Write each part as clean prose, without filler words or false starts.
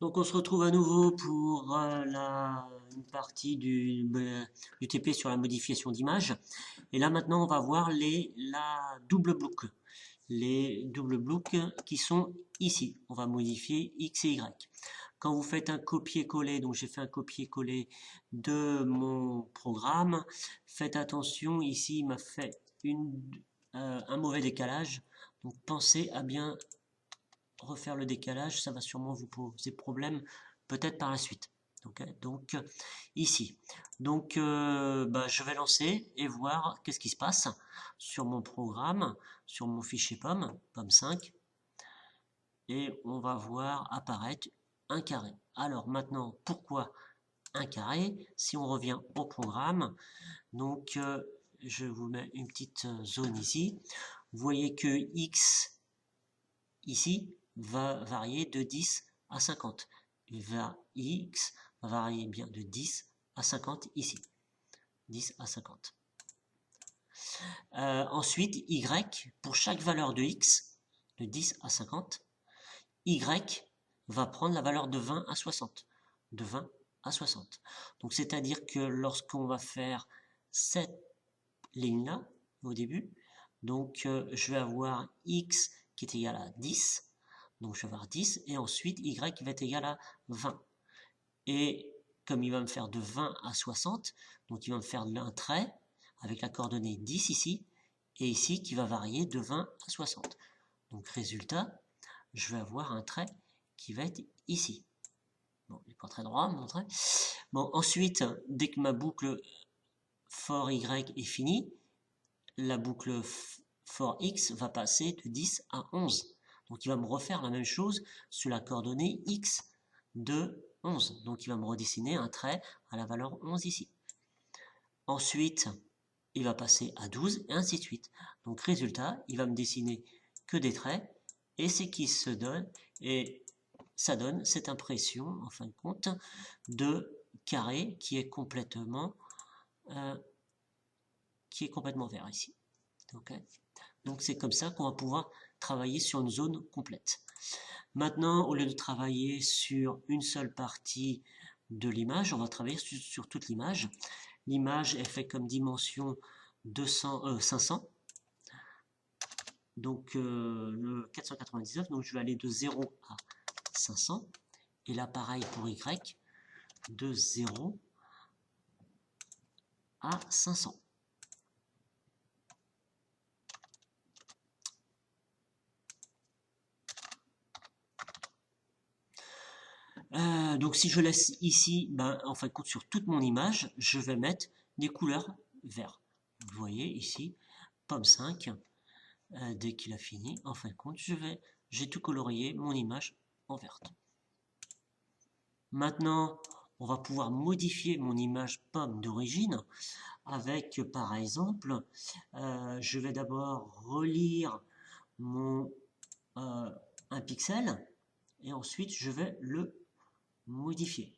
Donc on se retrouve à nouveau pour une partie du TP sur la modification d'image. Et là maintenant on va voir la double boucle. Les doubles boucles qui sont ici. On va modifier X et Y. Quand vous faites un copier-coller, donc j'ai fait un copier-coller de mon programme, faites attention, ici il m'a fait un mauvais décalage. Donc pensez à bien refaire le décalage, ça va sûrement vous poser problème peut-être par la suite. Okay, donc ici. Donc je vais lancer et voir qu'est-ce qui se passe sur mon programme, sur mon fichier POM 5, et on va voir apparaître un carré. Alors maintenant, pourquoi un carré? Si on revient au programme, donc je vous mets une petite zone ici. Vous voyez que X ici va varier de 10 à 50. X va varier bien de 10 à 50 ici. 10 à 50. Ensuite, Y, pour chaque valeur de X, de 10 à 50, Y va prendre la valeur de 20 à 60. De 20 à 60. Donc c'est-à-dire que lorsqu'on va faire cette ligne-là, au début, donc je vais avoir X qui est égal à 10, donc je vais avoir 10, et ensuite Y va être égal à 20. Et comme il va me faire de 20 à 60, donc il va me faire un trait avec la coordonnée 10 ici, et ici qui va varier de 20 à 60. Donc résultat, je vais avoir un trait qui va être ici. Bon, il n'est pas très droit, mon trait. Bon, ensuite, dès que ma boucle for Y est finie, la boucle for X va passer de 10 à 11. Donc il va me refaire la même chose sur la coordonnée X de 11. Donc il va me redessiner un trait à la valeur 11 ici. Ensuite, il va passer à 12 et ainsi de suite. Donc résultat, il va me dessiner que des traits et c'est qui se donne, et ça donne cette impression en fin de compte de carré qui est complètement vert ici. Okay. Donc c'est comme ça qu'on va pouvoir travailler sur une zone complète. Maintenant, au lieu de travailler sur une seule partie de l'image, on va travailler sur toute l'image. L'image est faite comme dimension 500, donc le 499, donc je vais aller de 0 à 500, et là pareil pour Y, de 0 à 500. Donc si je laisse ici, en fin de compte sur toute mon image, je vais mettre des couleurs vertes. Vous voyez ici, POM 5, dès qu'il a fini, en fin de compte, j'ai tout colorié mon image en verte. Maintenant, on va pouvoir modifier mon image POM d'origine avec, par exemple, je vais d'abord relire un pixel et ensuite je vais le modifier.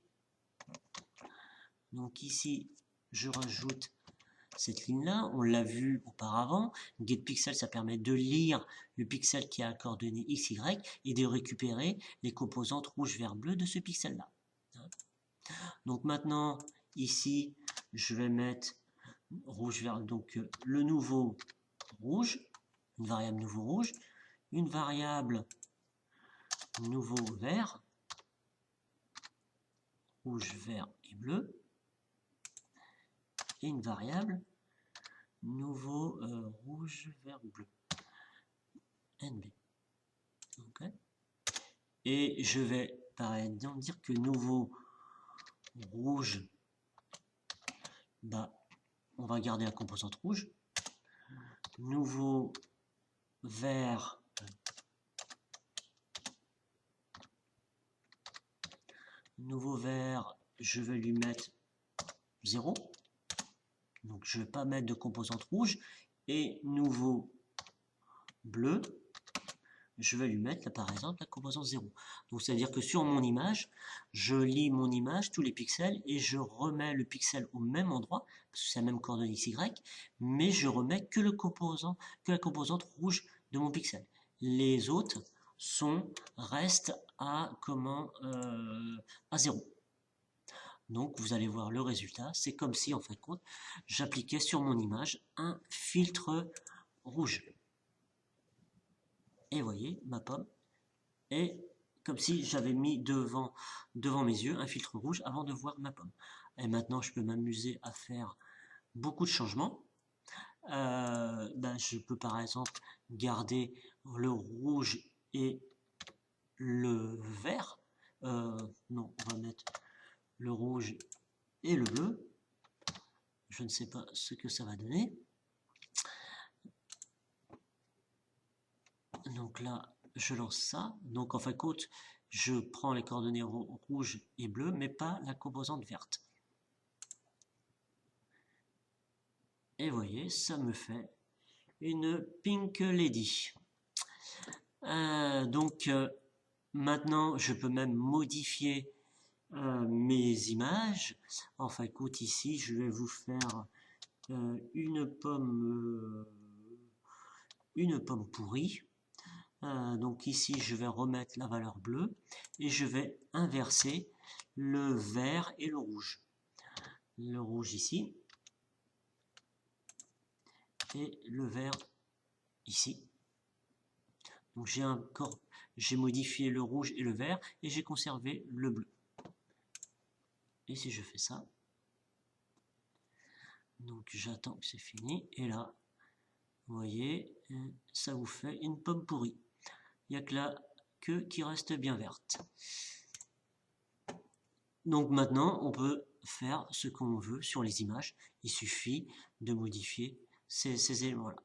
Donc ici, je rajoute cette ligne-là, on l'a vu auparavant. GetPixel, ça permet de lire le pixel qui a la coordonnée x, y et de récupérer les composantes rouge, vert, bleu de ce pixel-là. Donc maintenant, ici, je vais mettre rouge, vert, donc le nouveau rouge, une variable nouveau rouge, une variable nouveau vert, rouge, vert et bleu, et une variable nouveau rouge, vert, bleu, NB. Okay. Et je vais par exemple dire que nouveau rouge, on va garder la composante rouge. Nouveau vert, je vais lui mettre 0. Donc je ne vais pas mettre de composante rouge. Et nouveau bleu, je vais lui mettre là, par exemple la composante 0. Donc c'est à dire que sur mon image, je lis mon image, tous les pixels, et je remets le pixel au même endroit, parce que c'est la même coordonnée XY, mais je remets que la composante rouge de mon pixel. Les autres reste à à 0. Donc vous allez voir le résultat, c'est comme si en fin de compte j'appliquais sur mon image un filtre rouge. Et voyez, ma pomme est comme si j'avais mis devant mes yeux un filtre rouge avant de voir ma pomme. Et maintenant je peux m'amuser à faire beaucoup de changements. Je peux par exemple garder le rouge et le vert. Non, on va mettre le rouge et le bleu. Je ne sais pas ce que ça va donner. Donc là, je lance ça. Donc en fin de compte, je prends les coordonnées rouge et bleu, mais pas la composante verte. Et vous voyez, ça me fait une Pink Lady. Maintenant, je peux même modifier mes images. En fin de compte, ici, je vais vous faire une pomme pourrie. Donc ici, je vais remettre la valeur bleue et je vais inverser le vert et le rouge. Le rouge ici et le vert ici. Donc j'ai modifié le rouge et le vert et j'ai conservé le bleu. Et si je fais ça, donc j'attends que c'est fini et là, vous voyez, ça vous fait une pomme pourrie. Il n'y a que la queue qui reste bien verte. Donc maintenant, on peut faire ce qu'on veut sur les images. Il suffit de modifier ces éléments-là.